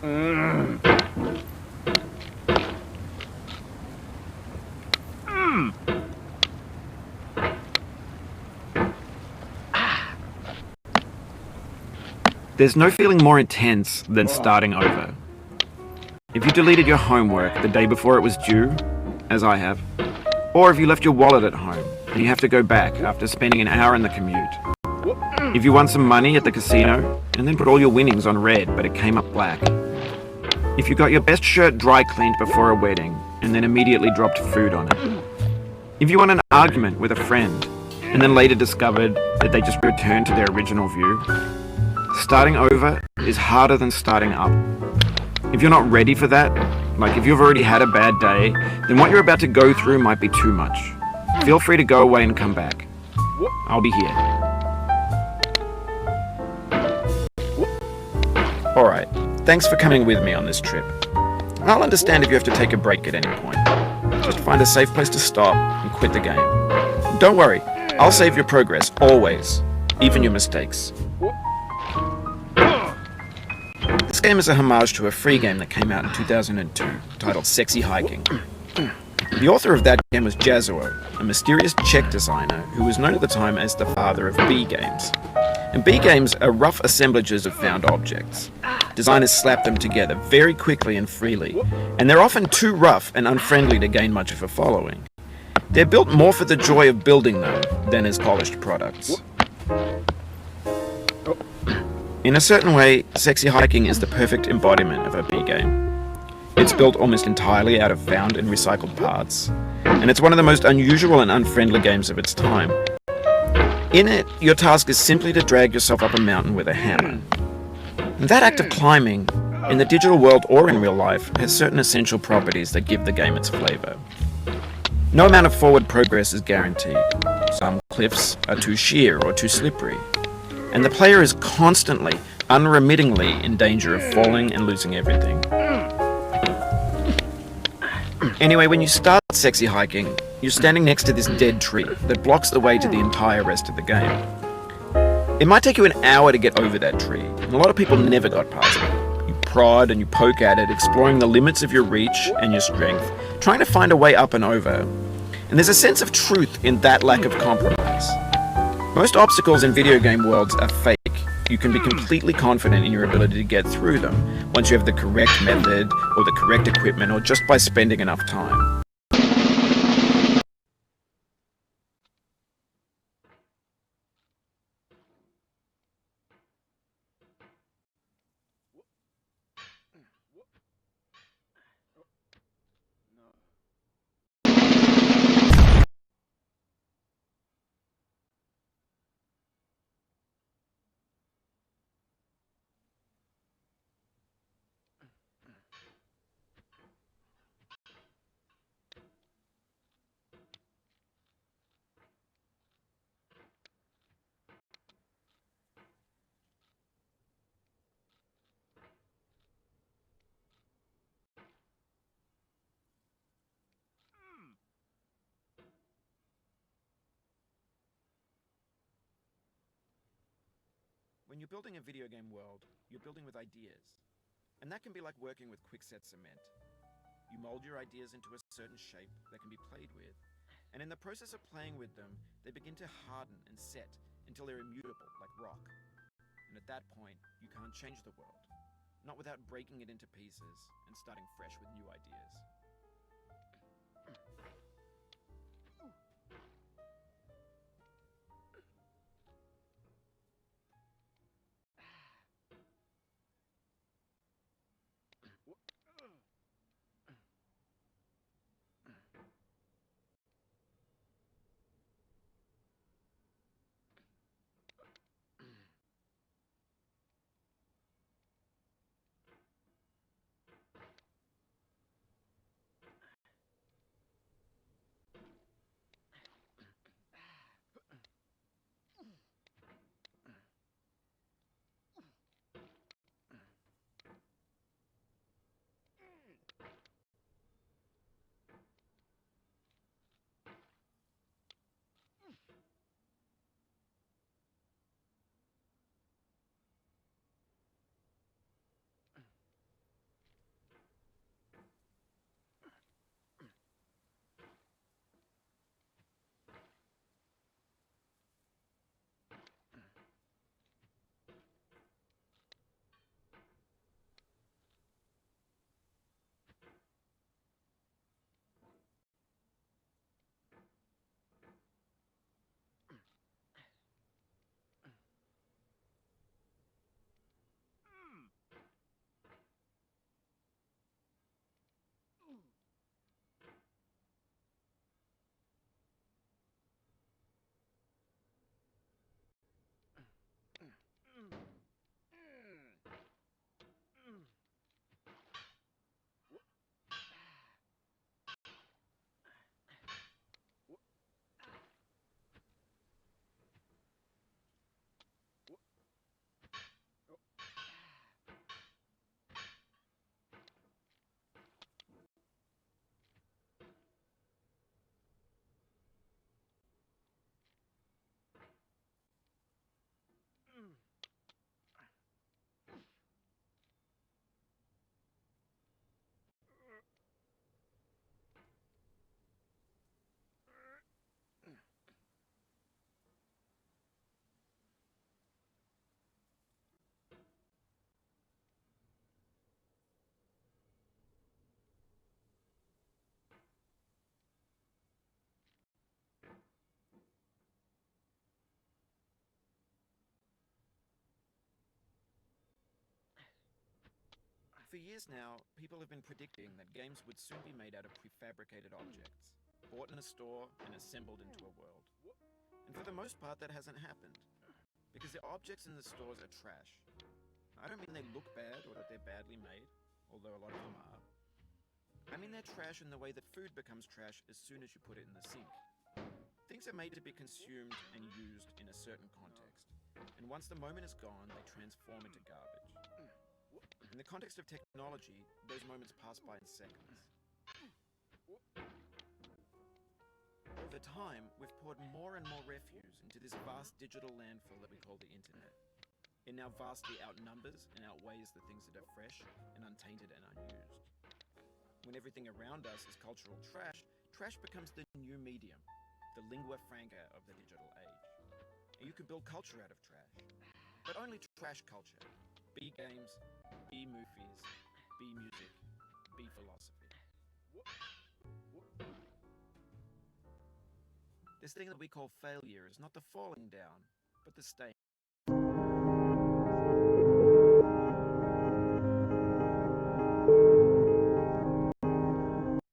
There's no feeling more intense than starting over. If you deleted your homework the day before it was due, as I have, or if you left your wallet at home and you have to go back after spending an hour in the commute. If you won some money at the casino and then put all your winnings on red but it came up black. If you got your best shirt dry cleaned before a wedding and then immediately dropped food on it. If you won an argument with a friend and then later discovered that they just returned to their original view. Starting over is harder than starting up. If you're not ready for that, like if you've already had a bad day, then what you're about to go through might be too much. Feel free to go away and come back. I'll be here. Alright, thanks for coming with me on this trip. I'll understand if you have to take a break at any point. Just find a safe place to stop and quit the game. Don't worry, I'll save your progress, always. Even your mistakes. This game is a homage to a free game that came out in 2002, titled Sexy Hiking. The author of that game was Jazzuo, a mysterious Czech designer who was known at the time as the father of B games. And B games are rough assemblages of found objects. Designers slap them together very quickly and freely, and they're often too rough and unfriendly to gain much of a following. They're built more for the joy of building them than as polished products. In a certain way, Sexy Hiking is the perfect embodiment of a B game. It's built almost entirely out of found and recycled parts, and it's one of the most unusual and unfriendly games of its time. In it, your task is simply to drag yourself up a mountain with a hammer. And that act of climbing, in the digital world or in real life, has certain essential properties that give the game its flavor. No amount of forward progress is guaranteed. Some cliffs are too sheer or too slippery. And the player is constantly, unremittingly in danger of falling and losing everything. Anyway, when you start Sexy Hiking, you're standing next to this dead tree that blocks the way to the entire rest of the game. It might take you an hour to get over that tree, and a lot of people never got past it. You prod and you poke at it, exploring the limits of your reach and your strength, trying to find a way up and over. And there's a sense of truth in that lack of compromise. Most obstacles in video game worlds are fake. You can be completely confident in your ability to get through them once you have the correct method or the correct equipment or just by spending enough time. When you're building a video game world, you're building with ideas. And that can be like working with quickset cement. You mold your ideas into a certain shape that can be played with. And in the process of playing with them, they begin to harden and set until they're immutable, like rock. And at that point, you can't change the world. Not without breaking it into pieces and starting fresh with new ideas. For years now, people have been predicting that games would soon be made out of prefabricated objects, bought in a store and assembled into a world. And for the most part, that hasn't happened, because the objects in the stores are trash. I don't mean they look bad or that they're badly made, although a lot of them are. I mean they're trash in the way that food becomes trash as soon as you put it in the sink. Things are made to be consumed and used in a certain context, and once the moment is gone, they transform into garbage. In the context of technology, those moments pass by in seconds. Over time, we've poured more and more refuse into this vast digital landfill that we call the internet. It now vastly outnumbers and outweighs the things that are fresh and untainted and unused. When everything around us is cultural trash, trash becomes the new medium, the lingua franca of the digital age. And you can build culture out of trash, but only trash culture. Be games, be movies, be music, be philosophy. This thing that we call failure is not the falling down, but the staying